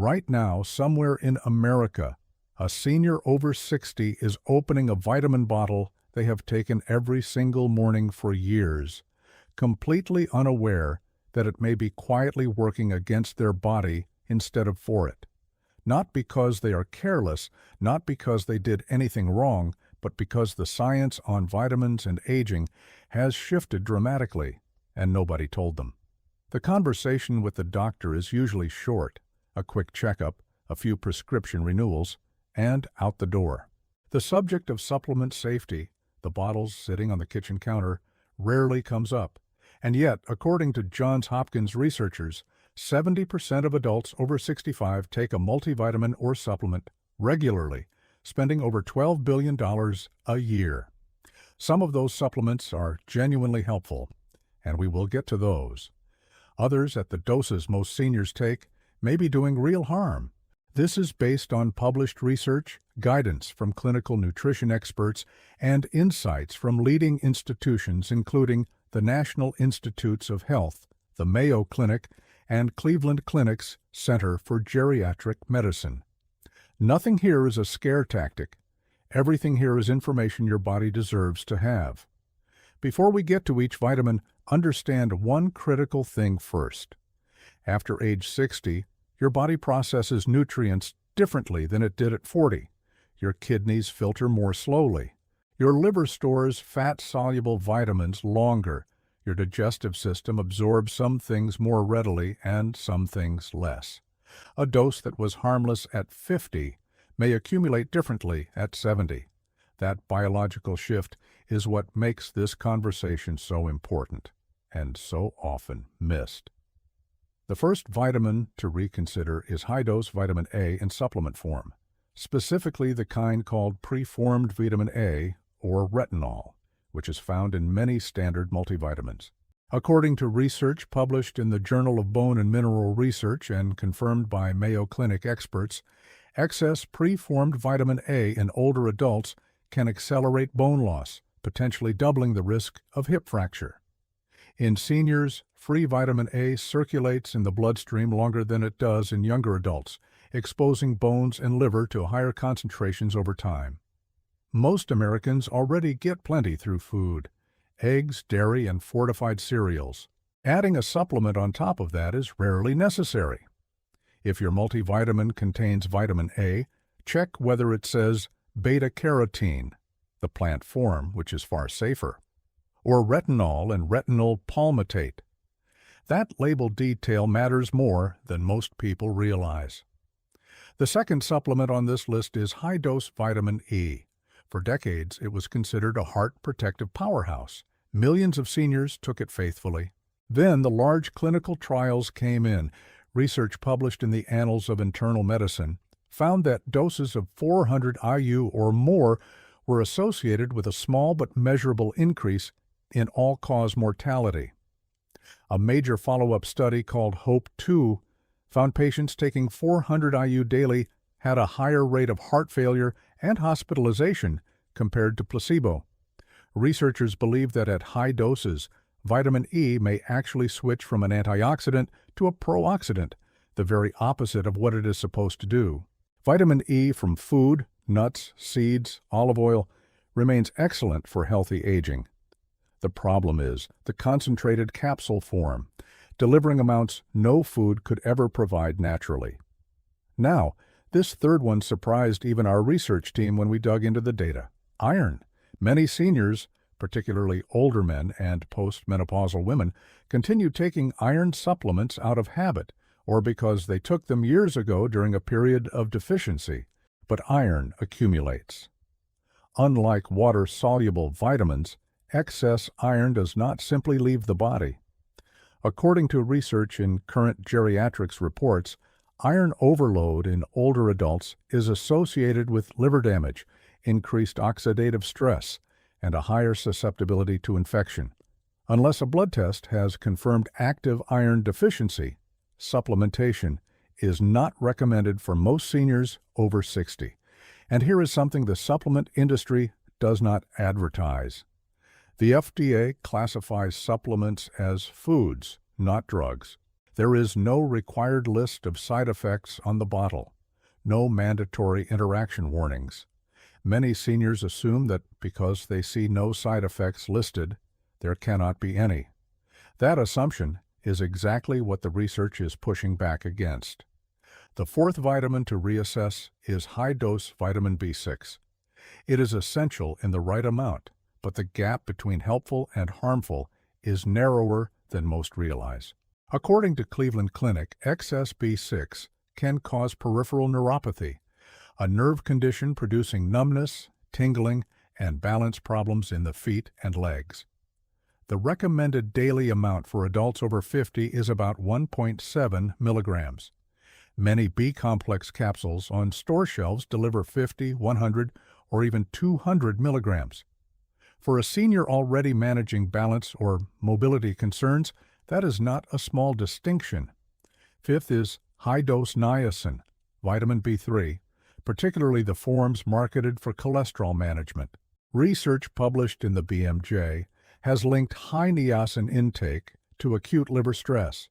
Right now, somewhere in America, a senior over 60 is opening a vitamin bottle they have taken every single morning for years, completely unaware that it may be quietly working against their body instead of for it. Not because they are careless, not because they did anything wrong, but because the science on vitamins and aging has shifted dramatically, and nobody told them. The conversation with the doctor is usually short, a quick checkup, a few prescription renewals, and out the door. The subject of supplement safety, the bottles sitting on the kitchen counter, rarely comes up. And yet, according to Johns Hopkins researchers, 70% of adults over 65 take a multivitamin or supplement regularly, spending over $12 billion a year. Some of those supplements are genuinely helpful, and we will get to those. Others, at the doses most seniors take, may be doing real harm. This is based on published research, guidance from clinical nutrition experts, and insights from leading institutions including the National Institutes of Health, the Mayo Clinic, and Cleveland Clinic's Center for Geriatric Medicine. Nothing here is a scare tactic. Everything here is information your body deserves to have. Before we get to each vitamin, understand one critical thing first. After age 60, your body processes nutrients differently than it did at 40. Your kidneys filter more slowly. Your liver stores fat-soluble vitamins longer. Your digestive system absorbs some things more readily and some things less. A dose that was harmless at 50 may accumulate differently at 70. That biological shift is what makes this conversation so important and so often missed. The first vitamin to reconsider is high-dose vitamin A in supplement form, specifically the kind called preformed vitamin A, or retinol, which is found in many standard multivitamins. According to research published in the Journal of Bone and Mineral Research and confirmed by Mayo Clinic experts, excess preformed vitamin A in older adults can accelerate bone loss, potentially doubling the risk of hip fracture. In seniors, free vitamin A circulates in the bloodstream longer than it does in younger adults, exposing bones and liver to higher concentrations over time. Most Americans already get plenty through food: eggs, dairy, and fortified cereals. Adding a supplement on top of that is rarely necessary. If your multivitamin contains vitamin A, check whether it says beta-carotene, the plant form, which is far safer, or retinol and retinol palmitate. That label detail matters more than most people realize. The second supplement on this list is high-dose vitamin E. For decades, it was considered a heart-protective powerhouse. Millions of seniors took it faithfully. Then the large clinical trials came in. Research published in the Annals of Internal Medicine found that doses of 400 IU or more were associated with a small but measurable increase in all-cause mortality. A major follow-up study called HOPE-2 found patients taking 400 IU daily had a higher rate of heart failure and hospitalization compared to placebo. Researchers believe that at high doses, vitamin E may actually switch from an antioxidant to a pro-oxidant, the very opposite of what it is supposed to do. Vitamin E from food, nuts, seeds, olive oil remains excellent for healthy aging. The problem is the concentrated capsule form, delivering amounts no food could ever provide naturally. Now, this third one surprised even our research team when we dug into the data. Iron. Many seniors, particularly older men and postmenopausal women, continue taking iron supplements out of habit or because they took them years ago during a period of deficiency. But iron accumulates. Unlike water-soluble vitamins, excess iron does not simply leave the body. According to research in current geriatrics reports, iron overload in older adults is associated with liver damage, increased oxidative stress, and a higher susceptibility to infection. Unless a blood test has confirmed active iron deficiency, supplementation is not recommended for most seniors over 60. And here is something the supplement industry does not advertise. The FDA classifies supplements as foods, not drugs. There is no required list of side effects on the bottle, no mandatory interaction warnings. Many seniors assume that because they see no side effects listed, there cannot be any. That assumption is exactly what the research is pushing back against. The fourth vitamin to reassess is high-dose vitamin B6. It is essential in the right amount, but the gap between helpful and harmful is narrower than most realize. According to Cleveland Clinic, excess B6 can cause peripheral neuropathy, a nerve condition producing numbness, tingling, and balance problems in the feet and legs. The recommended daily amount for adults over 50 is about 1.7 milligrams. Many B-complex capsules on store shelves deliver 50, 100, or even 200 milligrams. For a senior already managing balance or mobility concerns, that is not a small distinction. Fifth is high-dose niacin, vitamin B3, particularly the forms marketed for cholesterol management. Research published in the BMJ has linked high niacin intake to acute liver stress.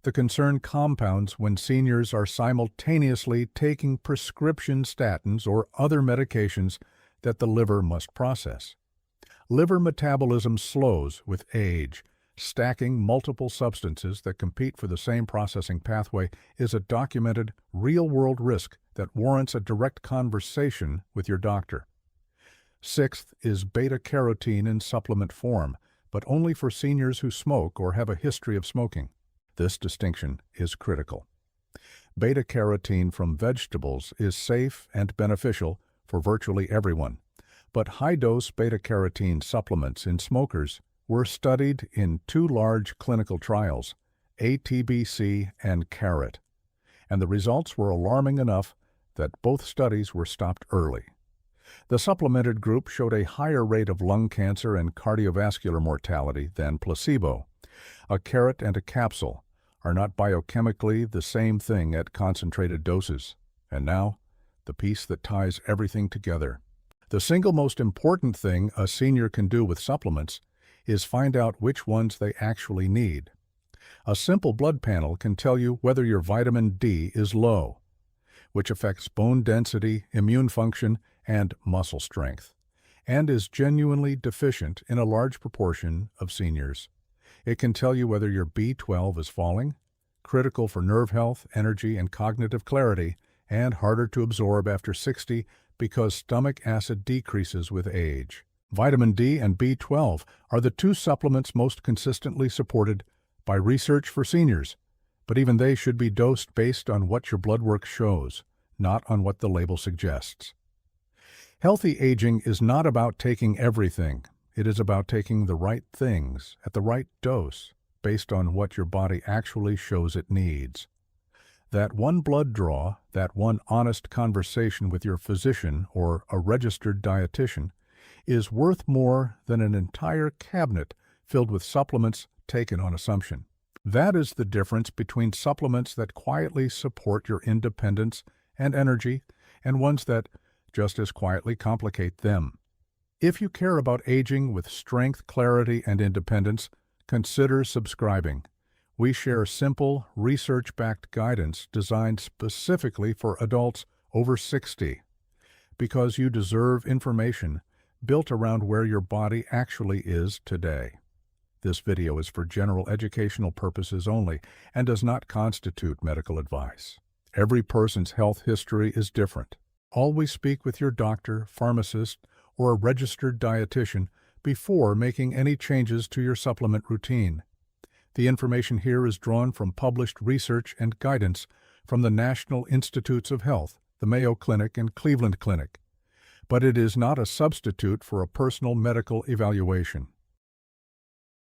The concern compounds when seniors are simultaneously taking prescription statins or other medications that the liver must process. Liver metabolism slows with age. Stacking multiple substances that compete for the same processing pathway is a documented, real-world risk that warrants a direct conversation with your doctor. Sixth is beta-carotene in supplement form, but only for seniors who smoke or have a history of smoking. This distinction is critical. Beta-carotene from vegetables is safe and beneficial for virtually everyone, but high-dose beta-carotene supplements in smokers were studied in two large clinical trials, ATBC and CARROT, and the results were alarming enough that both studies were stopped early. The supplemented group showed a higher rate of lung cancer and cardiovascular mortality than placebo. A carrot and a capsule are not biochemically the same thing at concentrated doses. And now, the piece that ties everything together. The single most important thing a senior can do with supplements is find out which ones they actually need. A simple blood panel can tell you whether your vitamin D is low, which affects bone density, immune function, and muscle strength, and is genuinely deficient in a large proportion of seniors. It can tell you whether your B12 is falling, critical for nerve health, energy, and cognitive clarity, and harder to absorb after 60 because stomach acid decreases with age. Vitamin D and B12 are the two supplements most consistently supported by research for seniors, but even they should be dosed based on what your blood work shows, not on what the label suggests. Healthy aging is not about taking everything. It is about taking the right things at the right dose based on what your body actually shows it needs. That one blood draw, that one honest conversation with your physician or a registered dietitian is worth more than an entire cabinet filled with supplements taken on assumption. That is the difference between supplements that quietly support your independence and energy and ones that just as quietly complicate them. If you care about aging with strength, clarity, and independence, consider subscribing. We share simple, research-backed guidance designed specifically for adults over 60, because you deserve information built around where your body actually is today. This video is for general educational purposes only and does not constitute medical advice. Every person's health history is different. Always speak with your doctor, pharmacist, or a registered dietitian before making any changes to your supplement routine. The information here is drawn from published research and guidance from the National Institutes of Health, the Mayo Clinic, and Cleveland Clinic, but it is not a substitute for a personal medical evaluation.